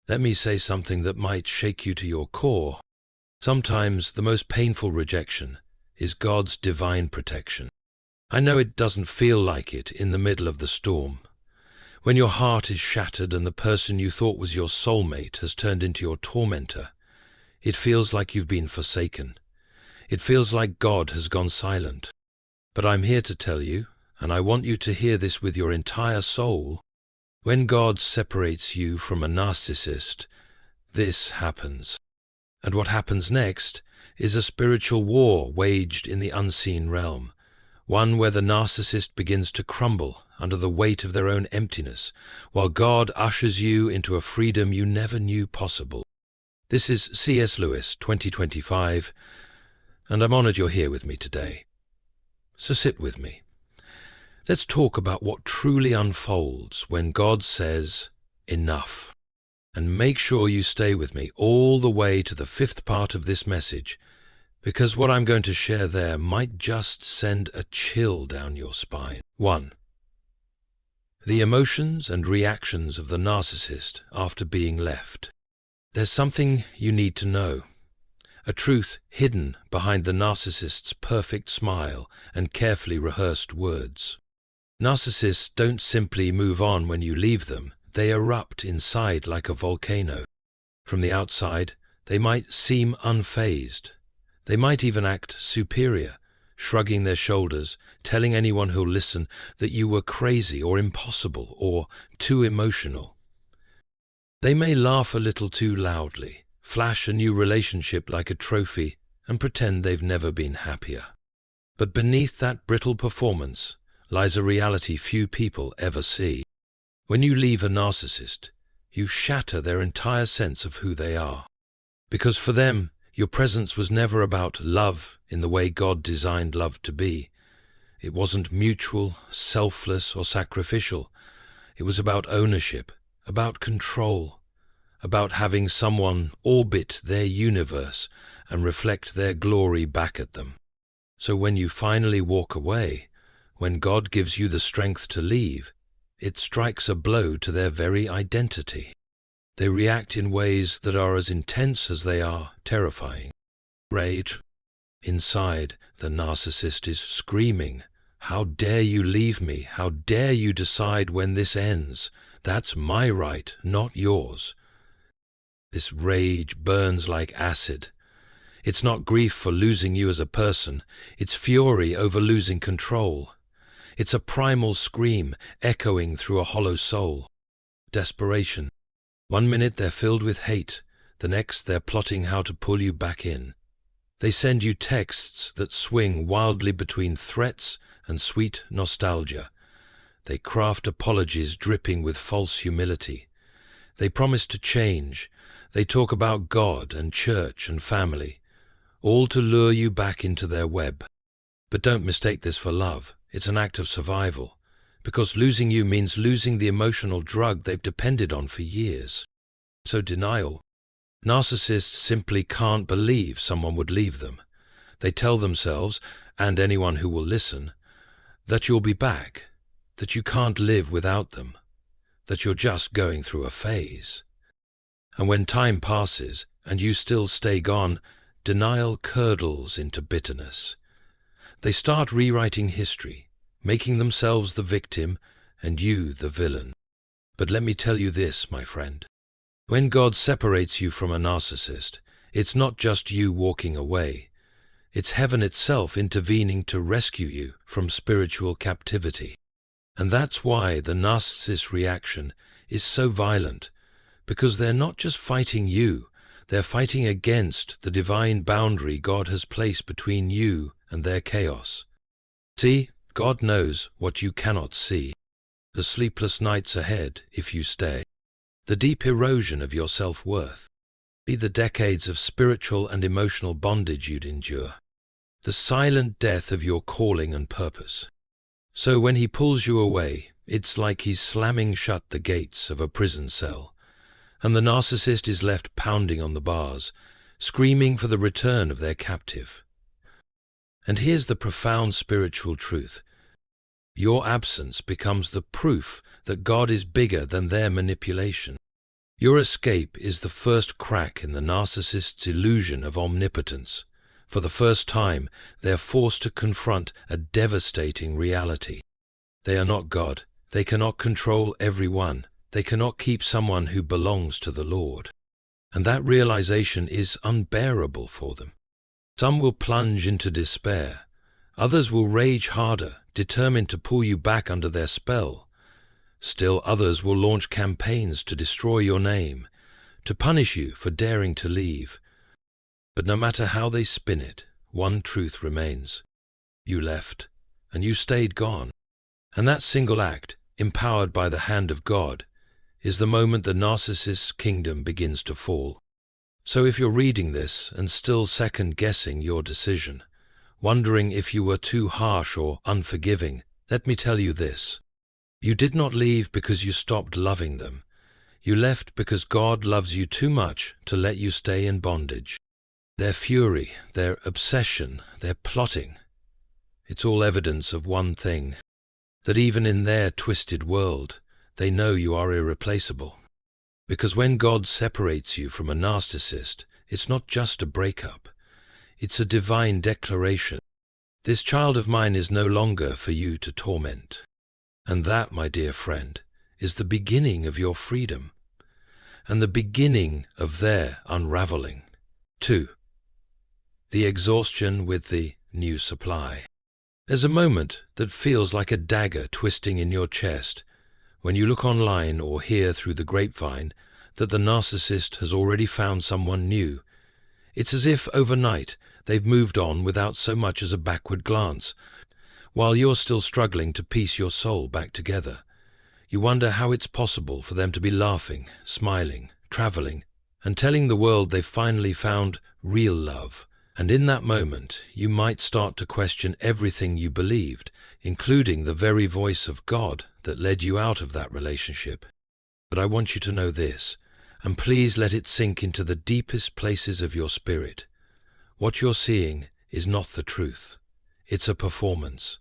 Let me say something that might shake you to your core. Sometimes the most painful rejection is God's divine protection. I know it doesn't feel like it in the middle of the storm. When your heart is shattered and the person you thought was your soulmate has turned into your tormentor, it feels like you've been forsaken. It feels like God has gone silent. But I'm here to tell you, and I want you to hear this with your entire soul, when God separates you from a narcissist, this happens. And what happens next is a spiritual war waged in the unseen realm, one where the narcissist begins to crumble under the weight of their own emptiness, while God ushers you into a freedom you never knew possible. This is C.S. Lewis, 2025, and I'm honored you're here with me today. So sit with me. Let's talk about what truly unfolds when God says, enough. And make sure you stay with me all the way to the fifth part of this message, because what I'm going to share there might just send a chill down your spine. 1. The emotions and reactions of the narcissist after being left. There's something you need to know. A truth hidden behind the narcissist's perfect smile and carefully rehearsed words. Narcissists don't simply move on when you leave them, they erupt inside like a volcano. From the outside, they might seem unfazed. They might even act superior, shrugging their shoulders, telling anyone who'll listen that you were crazy or impossible or too emotional. They may laugh a little too loudly, flash a new relationship like a trophy, and pretend they've never been happier. But beneath that brittle performance lies a reality few people ever see. When you leave a narcissist, you shatter their entire sense of who they are. Because for them, your presence was never about love in the way God designed love to be. It wasn't mutual, selfless, or sacrificial. It was about ownership, about control, about having someone orbit their universe and reflect their glory back at them. So when you finally walk away, when God gives you the strength to leave, it strikes a blow to their very identity. They react in ways that are as intense as they are terrifying. Rage. Inside, the narcissist is screaming, "How dare you leave me? How dare you decide when this ends? That's my right, not yours." This rage burns like acid. It's not grief for losing you as a person, it's fury over losing control. It's a primal scream echoing through a hollow soul. Desperation. One minute they're filled with hate, the next they're plotting how to pull you back in. They send you texts that swing wildly between threats and sweet nostalgia. They craft apologies dripping with false humility. They promise to change. They talk about God and church and family, all to lure you back into their web. But don't mistake this for love. It's an act of survival, because losing you means losing the emotional drug they've depended on for years. So denial. Narcissists simply can't believe someone would leave them. They tell themselves, and anyone who will listen, that you'll be back, that you can't live without them, that you're just going through a phase. And when time passes and you still stay gone, denial curdles into bitterness. They start rewriting history, making themselves the victim and you the villain. But let me tell you this, my friend. When God separates you from a narcissist, it's not just you walking away. It's heaven itself intervening to rescue you from spiritual captivity. And that's why the narcissist's reaction is so violent, because they're not just fighting you, they're fighting against the divine boundary God has placed between you and their chaos. See, God knows what you cannot see. The sleepless nights ahead if you stay. The deep erosion of your self-worth. The decades of spiritual and emotional bondage you'd endure. The silent death of your calling and purpose. So when he pulls you away, it's like he's slamming shut the gates of a prison cell, and the narcissist is left pounding on the bars, screaming for the return of their captive. And here's the profound spiritual truth. Your absence becomes the proof that God is bigger than their manipulation. Your escape is the first crack in the narcissist's illusion of omnipotence. For the first time, they are forced to confront a devastating reality. They are not God. They cannot control everyone. They cannot keep someone who belongs to the Lord. And that realization is unbearable for them. Some will plunge into despair. Others will rage harder, determined to pull you back under their spell. Still others will launch campaigns to destroy your name, to punish you for daring to leave. But no matter how they spin it, one truth remains. You left, and you stayed gone. And that single act, empowered by the hand of God, is the moment the narcissist's kingdom begins to fall. So if you're reading this and still second-guessing your decision, wondering if you were too harsh or unforgiving, let me tell you this. You did not leave because you stopped loving them. You left because God loves you too much to let you stay in bondage. Their fury, their obsession, their plotting, it's all evidence of one thing, that even in their twisted world, they know you are irreplaceable. Because when God separates you from a narcissist, it's not just a breakup. It's a divine declaration. This child of mine is no longer for you to torment. And that, my dear friend, is the beginning of your freedom, and the beginning of their unraveling. 2. The exhaustion with the new supply. There's a moment that feels like a dagger twisting in your chest when you look online or hear through the grapevine that the narcissist has already found someone new. It's as if overnight they've moved on without so much as a backward glance, while you're still struggling to piece your soul back together. You wonder how it's possible for them to be laughing, smiling, traveling, and telling the world they've finally found real love. And in that moment, you might start to question everything you believed, including the very voice of God that led you out of that relationship. But I want you to know this, and please let it sink into the deepest places of your spirit. What you're seeing is not the truth. It's a performance.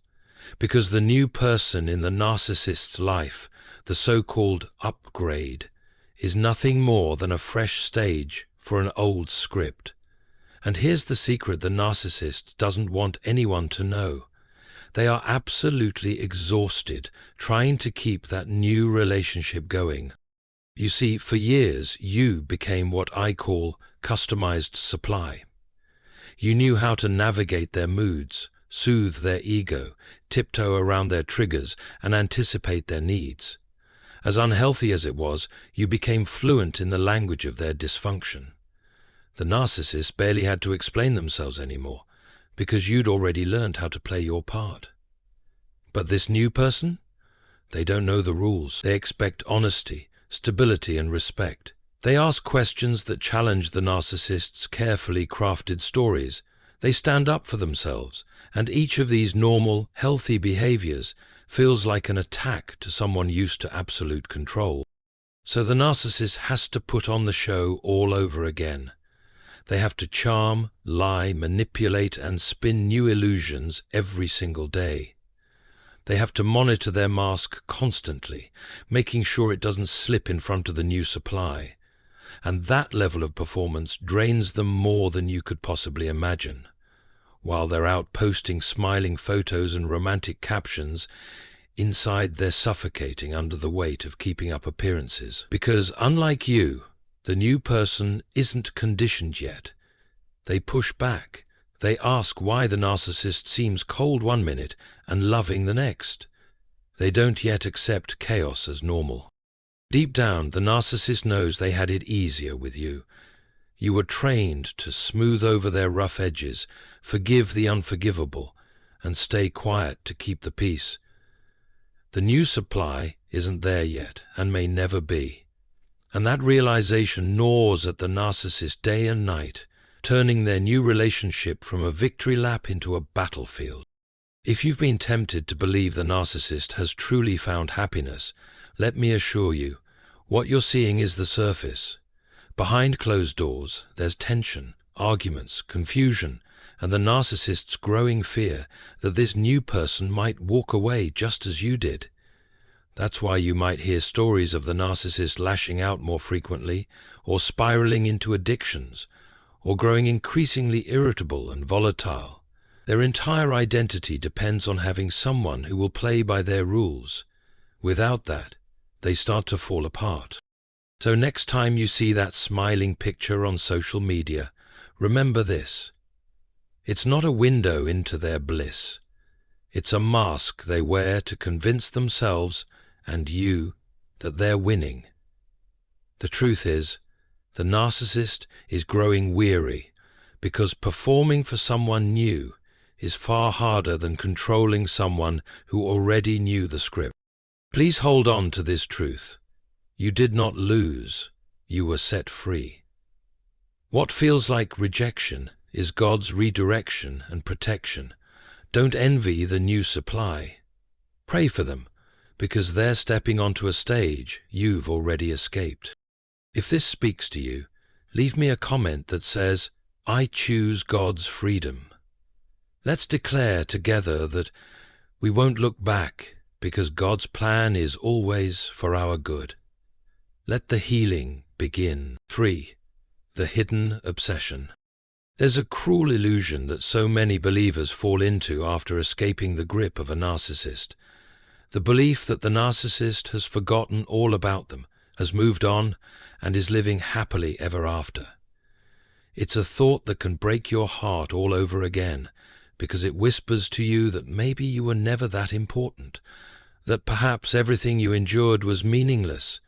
Because the new person in the narcissist's life, the so-called upgrade, is nothing more than a fresh stage for an old script. And here's the secret the narcissist doesn't want anyone to know. They are absolutely exhausted trying to keep that new relationship going. You see, for years you became what I call customized supply. You knew how to navigate their moods, soothe their ego, tiptoe around their triggers, and anticipate their needs. As unhealthy as it was, you became fluent in the language of their dysfunction. The narcissists barely had to explain themselves anymore, because you'd already learned how to play your part. But this new person? They don't know the rules. They expect honesty, stability, and respect. They ask questions that challenge the narcissist's carefully crafted stories. They stand up for themselves, and each of these normal, healthy behaviors feels like an attack to someone used to absolute control. So the narcissist has to put on the show all over again. They have to charm, lie, manipulate, and spin new illusions every single day. They have to monitor their mask constantly, making sure it doesn't slip in front of the new supply. And that level of performance drains them more than you could possibly imagine. While they're out posting smiling photos and romantic captions, inside they're suffocating under the weight of keeping up appearances. Because, unlike you, the new person isn't conditioned yet. They push back. They ask why the narcissist seems cold one minute and loving the next. They don't yet accept chaos as normal. Deep down, the narcissist knows they had it easier with you. You were trained to smooth over their rough edges, forgive the unforgivable, and stay quiet to keep the peace. The new supply isn't there yet and may never be. And that realization gnaws at the narcissist day and night, turning their new relationship from a victory lap into a battlefield. If you've been tempted to believe the narcissist has truly found happiness, let me assure you, what you're seeing is the surface. Behind closed doors, there's tension, arguments, confusion, and the narcissist's growing fear that this new person might walk away just as you did. That's why you might hear stories of the narcissist lashing out more frequently, or spiraling into addictions, or growing increasingly irritable and volatile. Their entire identity depends on having someone who will play by their rules. Without that, they start to fall apart. So next time you see that smiling picture on social media, remember this. It's not a window into their bliss. It's a mask they wear to convince themselves and you that they're winning. The truth is, the narcissist is growing weary because performing for someone new is far harder than controlling someone who already knew the script. Please hold on to this truth. You did not lose, you were set free. What feels like rejection is God's redirection and protection. Don't envy the new supply. Pray for them, because they're stepping onto a stage you've already escaped. If this speaks to you, leave me a comment that says, "I choose God's freedom." Let's declare together that we won't look back because God's plan is always for our good. Let the healing begin. 3. The hidden obsession. There's a cruel illusion that so many believers fall into after escaping the grip of a narcissist. The belief that the narcissist has forgotten all about them, has moved on, and is living happily ever after. It's a thought that can break your heart all over again, because it whispers to you that maybe you were never that important, that perhaps everything you endured was meaningless,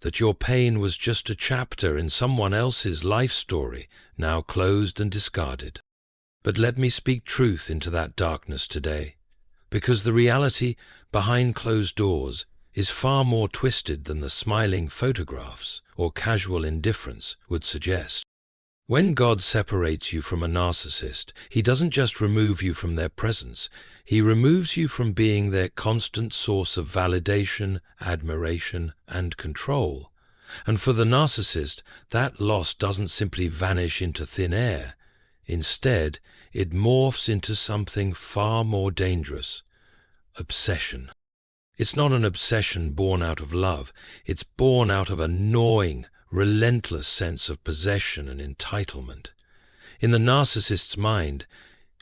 that your pain was just a chapter in someone else's life story, now closed and discarded. But let me speak truth into that darkness today, because the reality behind closed doors is far more twisted than the smiling photographs or casual indifference would suggest. When God separates you from a narcissist, He doesn't just remove you from their presence, He removes you from being their constant source of validation, admiration, and control. And for the narcissist, that loss doesn't simply vanish into thin air. Instead, it morphs into something far more dangerous: obsession. It's not an obsession born out of love, it's born out of a gnawing, relentless sense of possession and entitlement. In the narcissist's mind,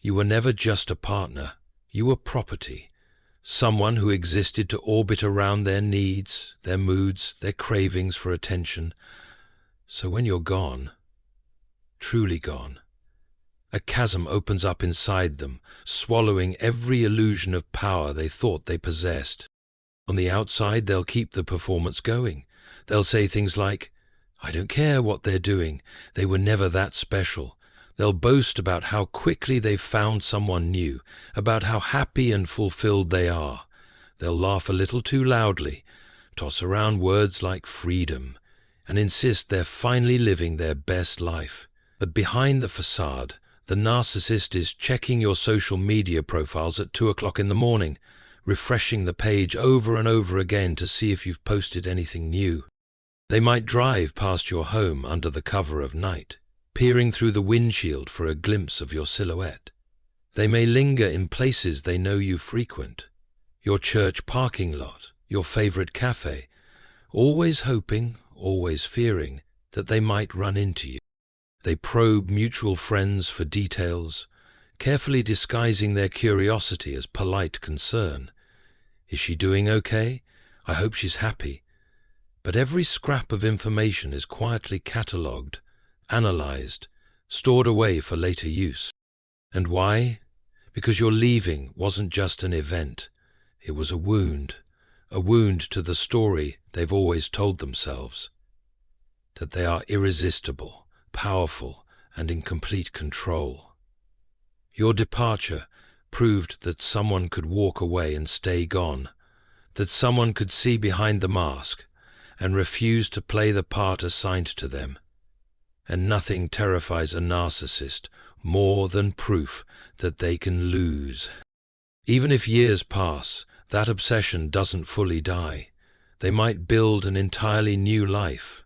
you were never just a partner, you were property, someone who existed to orbit around their needs, their moods, their cravings for attention. So when you're gone, truly gone, a chasm opens up inside them, swallowing every illusion of power they thought they possessed. On the outside, they'll keep the performance going. They'll say things like, "I don't care what they're doing, they were never that special." They'll boast about how quickly they've found someone new, about how happy and fulfilled they are. They'll laugh a little too loudly, toss around words like freedom, and insist they're finally living their best life. But behind the facade, the narcissist is checking your social media profiles at 2 o'clock in the morning, refreshing the page over and over again to see if you've posted anything new. They might drive past your home under the cover of night, peering through the windshield for a glimpse of your silhouette. They may linger in places they know you frequent, your church parking lot, your favorite cafe, always hoping, always fearing that they might run into you. They probe mutual friends for details, carefully disguising their curiosity as polite concern. Is she doing okay? I hope she's happy. But every scrap of information is quietly catalogued, analyzed, stored away for later use. And why? Because your leaving wasn't just an event. It was a wound to the story they've always told themselves. That they are irresistible, powerful, and in complete control. Your departure proved that someone could walk away and stay gone, that someone could see behind the mask and refuse to play the part assigned to them. And nothing terrifies a narcissist more than proof that they can lose. Even if years pass, that obsession doesn't fully die. They might build an entirely new life,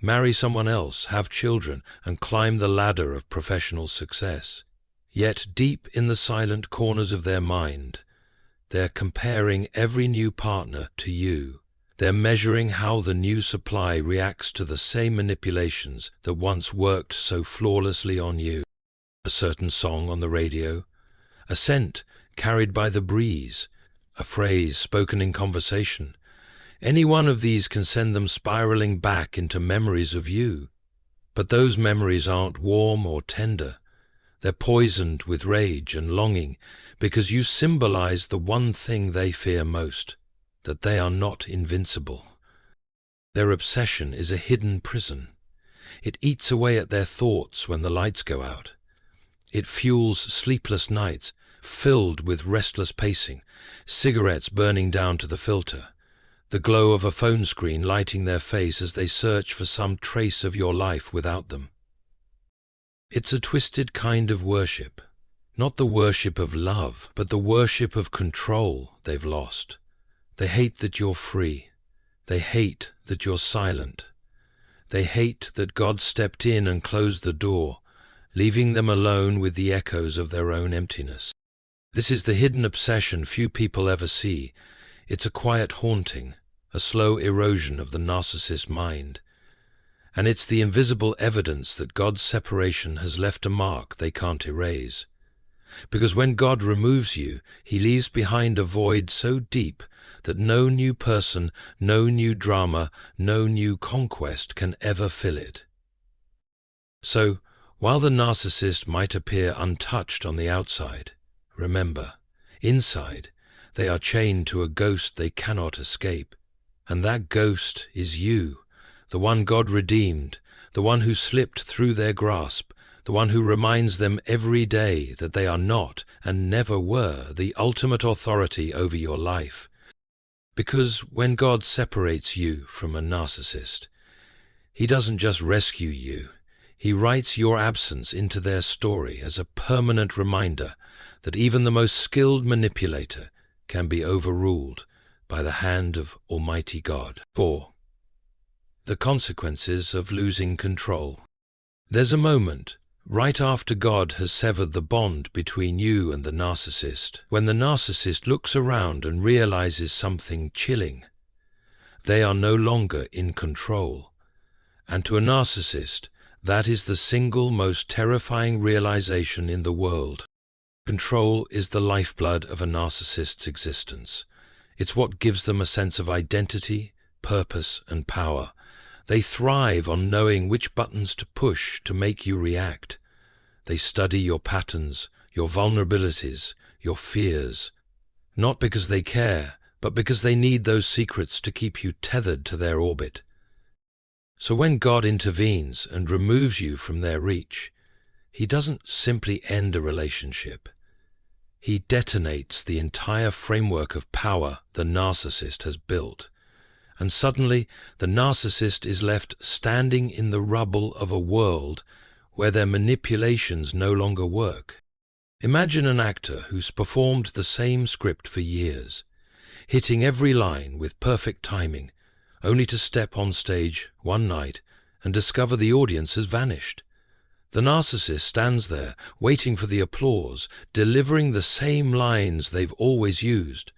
marry someone else, have children, and climb the ladder of professional success. Yet deep in the silent corners of their mind, they're comparing every new partner to you, They're measuring how the new supply reacts to the same manipulations that once worked so flawlessly on you. A certain song on the radio, a scent carried by the breeze, a phrase spoken in conversation. Any one of these can send them spiraling back into memories of you. But those memories aren't warm or tender. They're poisoned with rage and longing because you symbolize the one thing they fear most, that they are not invincible. Their obsession is a hidden prison. It eats away at their thoughts when the lights go out. It fuels sleepless nights filled with restless pacing, cigarettes burning down to the filter, the glow of a phone screen lighting their face as they search for some trace of your life without them. It's a twisted kind of worship, not the worship of love, but the worship of control they've lost. They hate that you're free. They hate that you're silent. They hate that God stepped in and closed the door, leaving them alone with the echoes of their own emptiness. This is the hidden obsession few people ever see. It's a quiet haunting, a slow erosion of the narcissist mind. And it's the invisible evidence that God's separation has left a mark they can't erase. Because when God removes you, he leaves behind a void so deep that no new person, no new drama, no new conquest can ever fill it. So, while the narcissist might appear untouched on the outside, remember, inside, they are chained to a ghost they cannot escape. And that ghost is you, the one God redeemed, the one who slipped through their grasp, the one who reminds them every day that they are not and never were the ultimate authority over your life. Because when God separates you from a narcissist, he doesn't just rescue you. He writes your absence into their story as a permanent reminder that even the most skilled manipulator can be overruled by the hand of Almighty God. 4. The consequences of losing control. There's a moment, right after God has severed the bond between you and the narcissist, when the narcissist looks around and realizes something chilling. They are no longer in control. And to a narcissist, that is the single most terrifying realization in the world. Control is the lifeblood of a narcissist's existence. It's what gives them a sense of identity, purpose, and power. They thrive on knowing which buttons to push to make you react. They study your patterns, your vulnerabilities, your fears, not because they care, but because they need those secrets to keep you tethered to their orbit. So when God intervenes and removes you from their reach, he doesn't simply end a relationship. He detonates the entire framework of power the narcissist has built. And suddenly, the narcissist is left standing in the rubble of a world where their manipulations no longer work. Imagine an actor who's performed the same script for years, hitting every line with perfect timing, only to step on stage one night and discover the audience has vanished. The narcissist stands there, waiting for the applause, delivering the same lines they've always used,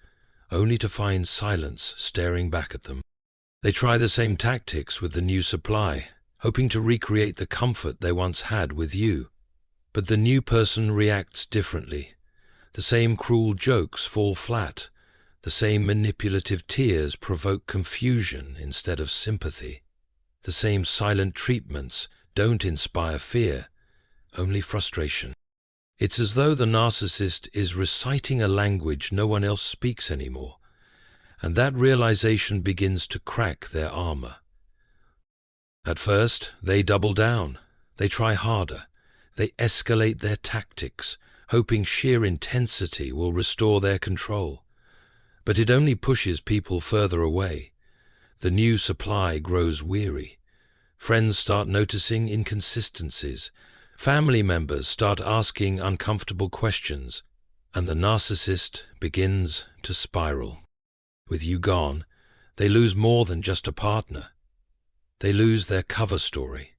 only to find silence staring back at them. They try the same tactics with the new supply, hoping to recreate the comfort they once had with you. But the new person reacts differently. The same cruel jokes fall flat. The same manipulative tears provoke confusion instead of sympathy. The same silent treatments don't inspire fear, only frustration. It's as though the narcissist is reciting a language no one else speaks anymore, and that realization begins to crack their armor. At first, they double down, they try harder, they escalate their tactics, hoping sheer intensity will restore their control. But it only pushes people further away. The new supply grows weary. Friends start noticing inconsistencies. Family members start asking uncomfortable questions, and the narcissist begins to spiral. With you gone, they lose more than just a partner. They lose their cover story.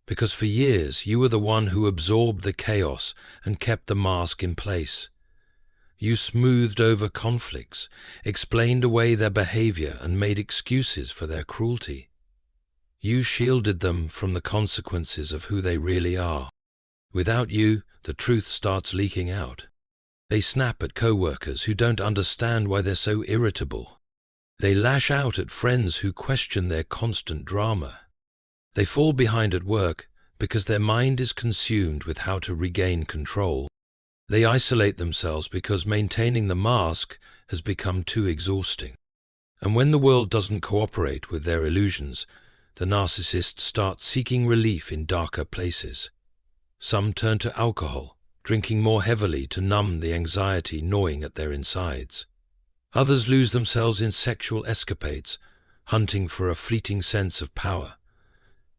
Because for years you were the one who absorbed the chaos and kept the mask in place. You smoothed over conflicts, explained away their behavior, and made excuses for their cruelty. You shielded them from the consequences of who they really are. Without you, the truth starts leaking out. They snap at co-workers who don't understand why they're so irritable. They lash out at friends who question their constant drama. They fall behind at work because their mind is consumed with how to regain control. They isolate themselves because maintaining the mask has become too exhausting. And when the world doesn't cooperate with their illusions, the narcissist starts seeking relief in darker places. Some turn to alcohol, drinking more heavily to numb the anxiety gnawing at their insides. Others lose themselves in sexual escapades, hunting for a fleeting sense of power.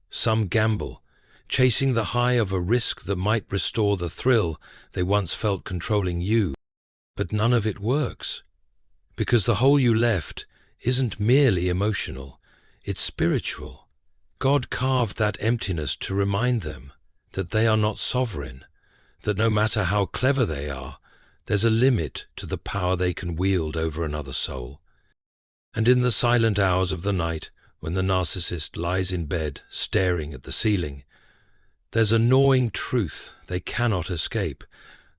Some gamble, chasing the high of a risk that might restore the thrill they once felt controlling you. But none of it works, because the hole you left isn't merely emotional, it's spiritual. God carved that emptiness to remind them that they are not sovereign, that no matter how clever they are, there's a limit to the power they can wield over another soul. And in the silent hours of the night, when the narcissist lies in bed staring at the ceiling, there's a gnawing truth they cannot escape.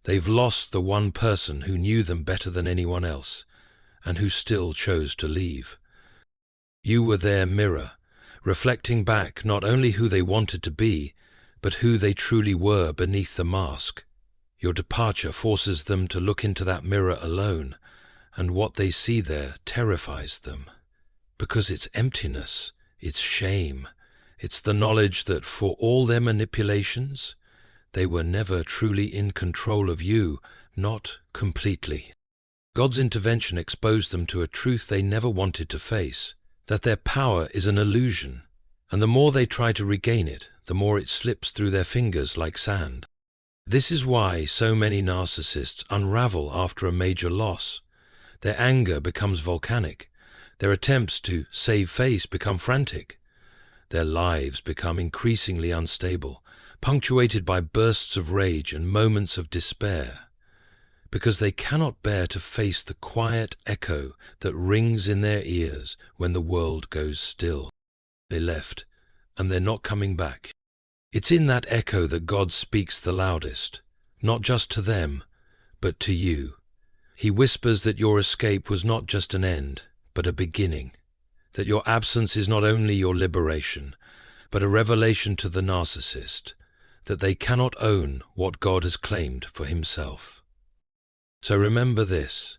They've lost the one person who knew them better than anyone else, and who still chose to leave. You were their mirror, reflecting back not only who they wanted to be, but who they truly were beneath the mask. Your departure forces them to look into that mirror alone, and what they see there terrifies them. Because it's emptiness, it's shame, it's the knowledge that for all their manipulations, they were never truly in control of you, not completely. God's intervention exposed them to a truth they never wanted to face, that their power is an illusion, and the more they try to regain it, the more it slips through their fingers like sand. This is why so many narcissists unravel after a major loss. Their anger becomes volcanic. Their attempts to save face become frantic. Their lives become increasingly unstable, punctuated by bursts of rage and moments of despair, because they cannot bear to face the quiet echo that rings in their ears when the world goes still. They left, and they're not coming back. It's in that echo that God speaks the loudest, not just to them, but to you. He whispers that your escape was not just an end, but a beginning, that your absence is not only your liberation, but a revelation to the narcissist, that they cannot own what God has claimed for himself. So remember this: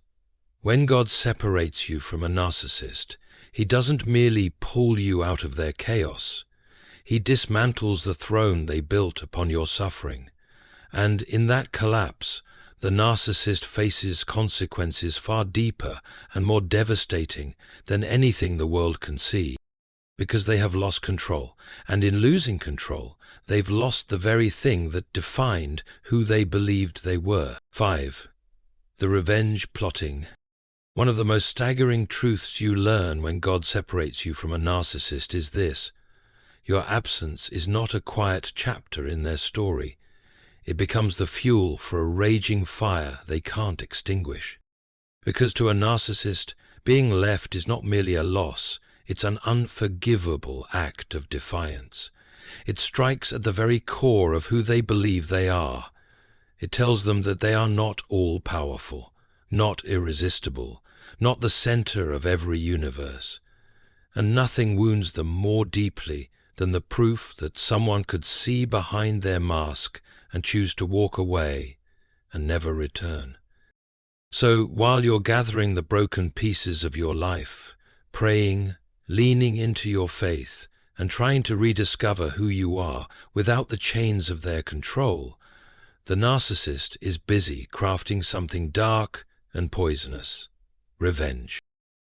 when God separates you from a narcissist, he doesn't merely pull you out of their chaos. He dismantles the throne they built upon your suffering, and in that collapse, the narcissist faces consequences far deeper and more devastating than anything the world can see, because they have lost control, and in losing control, they've lost the very thing that defined who they believed they were. 5. The revenge plotting. One of the most staggering truths you learn when God separates you from a narcissist is this: your absence is not a quiet chapter in their story. It becomes the fuel for a raging fire they can't extinguish. Because to a narcissist, being left is not merely a loss, it's an unforgivable act of defiance. It strikes at the very core of who they believe they are. It tells them that they are not all-powerful, not irresistible, not the center of every universe. And nothing wounds them more deeply than the proof that someone could see behind their mask and choose to walk away and never return. So while you're gathering the broken pieces of your life, praying, leaning into your faith, and trying to rediscover who you are without the chains of their control, the narcissist is busy crafting something dark and poisonous: revenge.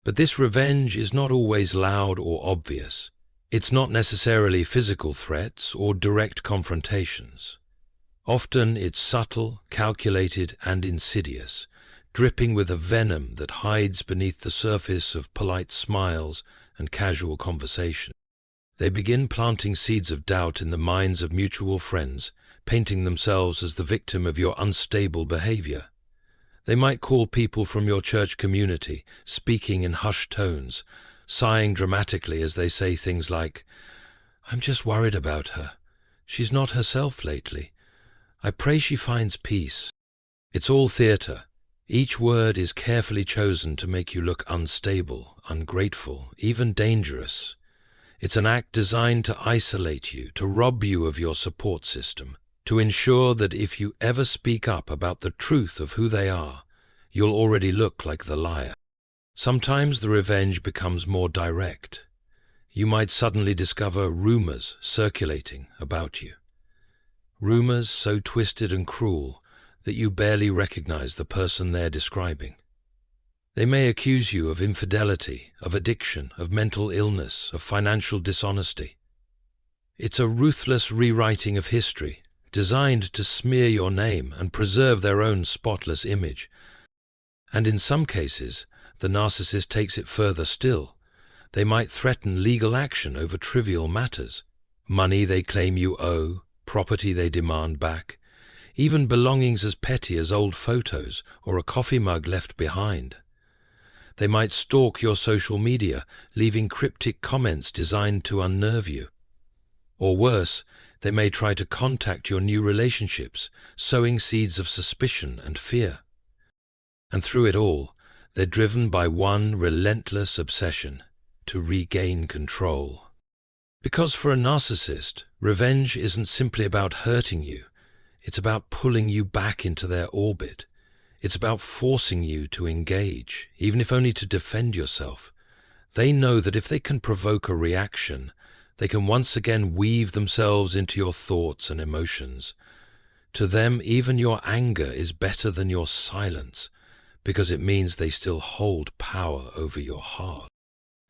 But this revenge is not always loud or obvious. It's not necessarily physical threats or direct confrontations. Often it's subtle, calculated, and insidious, dripping with a venom that hides beneath the surface of polite smiles and casual conversation. They begin planting seeds of doubt in the minds of mutual friends, painting themselves as the victim of your unstable behavior. They might call people from your church community, speaking in hushed tones, sighing dramatically as they say things like, "I'm just worried about her. She's not herself lately. I pray she finds peace." It's all theatre. Each word is carefully chosen to make you look unstable, ungrateful, even dangerous. It's an act designed to isolate you, to rob you of your support system, to ensure that if you ever speak up about the truth of who they are, you'll already look like the liar. Sometimes the revenge becomes more direct. You might suddenly discover rumors circulating about you. Rumors so twisted and cruel that you barely recognize the person they're describing. They may accuse you of infidelity, of addiction, of mental illness, of financial dishonesty. It's a ruthless rewriting of history, designed to smear your name and preserve their own spotless image. And in some cases, the narcissist takes it further still. They might threaten legal action over trivial matters, money they claim you owe, property they demand back, even belongings as petty as old photos or a coffee mug left behind. They might stalk your social media, leaving cryptic comments designed to unnerve you. Or worse, they may try to contact your new relationships, sowing seeds of suspicion and fear. And through it all, they're driven by one relentless obsession: to regain control. Because for a narcissist, revenge isn't simply about hurting you. It's about pulling you back into their orbit. It's about forcing you to engage, even if only to defend yourself. They know that if they can provoke a reaction, they can once again weave themselves into your thoughts and emotions. To them, even your anger is better than your silence, because it means they still hold power over your heart.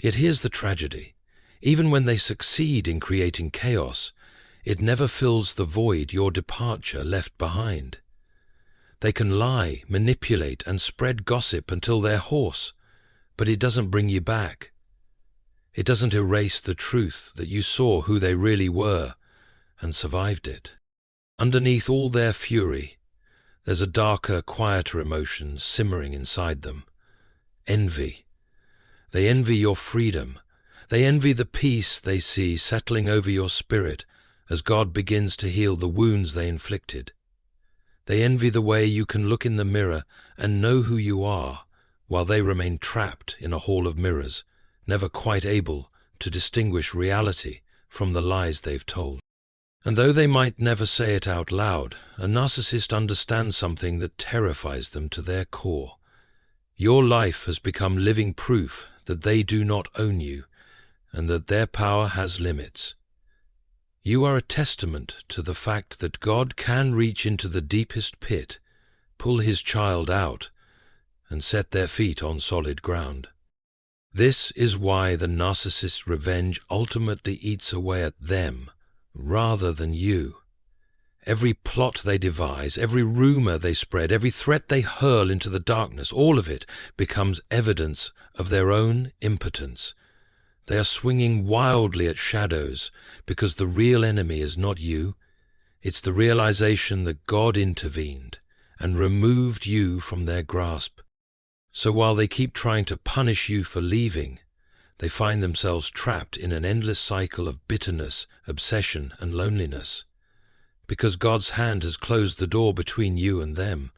Yet here's the tragedy. Even when they succeed in creating chaos, it never fills the void your departure left behind. They can lie, manipulate, and spread gossip until they're hoarse, but it doesn't bring you back. It doesn't erase the truth that you saw who they really were and survived it. Underneath all their fury, there's a darker, quieter emotion simmering inside them. Envy. They envy your freedom. They envy the peace they see settling over your spirit as God begins to heal the wounds they inflicted. They envy the way you can look in the mirror and know who you are, while they remain trapped in a hall of mirrors, never quite able to distinguish reality from the lies they've told. And though they might never say it out loud, a narcissist understands something that terrifies them to their core. Your life has become living proof that they do not own you, and that their power has limits. You are a testament to the fact that God can reach into the deepest pit, pull his child out, and set their feet on solid ground. This is why the narcissist's revenge ultimately eats away at them, rather than you. Every plot they devise, every rumor they spread, every threat they hurl into the darkness, all of it becomes evidence of their own impotence. They are swinging wildly at shadows because the real enemy is not you. It's the realization that God intervened and removed you from their grasp. So while they keep trying to punish you for leaving, they find themselves trapped in an endless cycle of bitterness, obsession, and loneliness. Because God's hand has closed the door between you and them,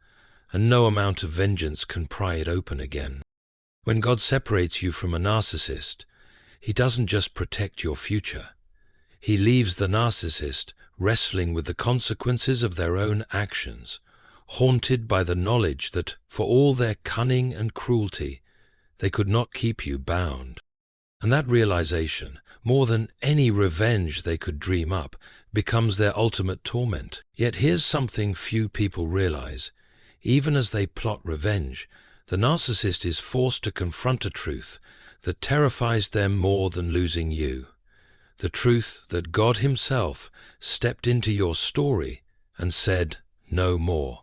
and no amount of vengeance can pry it open again. When God separates you from a narcissist, he doesn't just protect your future. He leaves the narcissist wrestling with the consequences of their own actions, haunted by the knowledge that, for all their cunning and cruelty, they could not keep you bound. And that realization, more than any revenge they could dream up, becomes their ultimate torment. Yet here's something few people realize. Even as they plot revenge, the narcissist is forced to confront a truth that terrifies them more than losing you. The truth that God himself stepped into your story and said, "No more."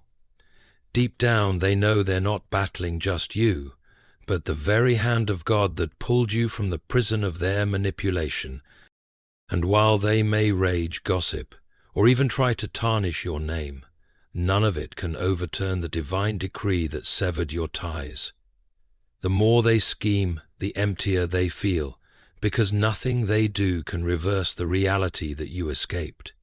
Deep down they know they're not battling just you, but the very hand of God that pulled you from the prison of their manipulation. And while they may rage, gossip, or even try to tarnish your name, none of it can overturn the divine decree that severed your ties. The more they scheme, the emptier they feel, because nothing they do can reverse the reality that you escaped.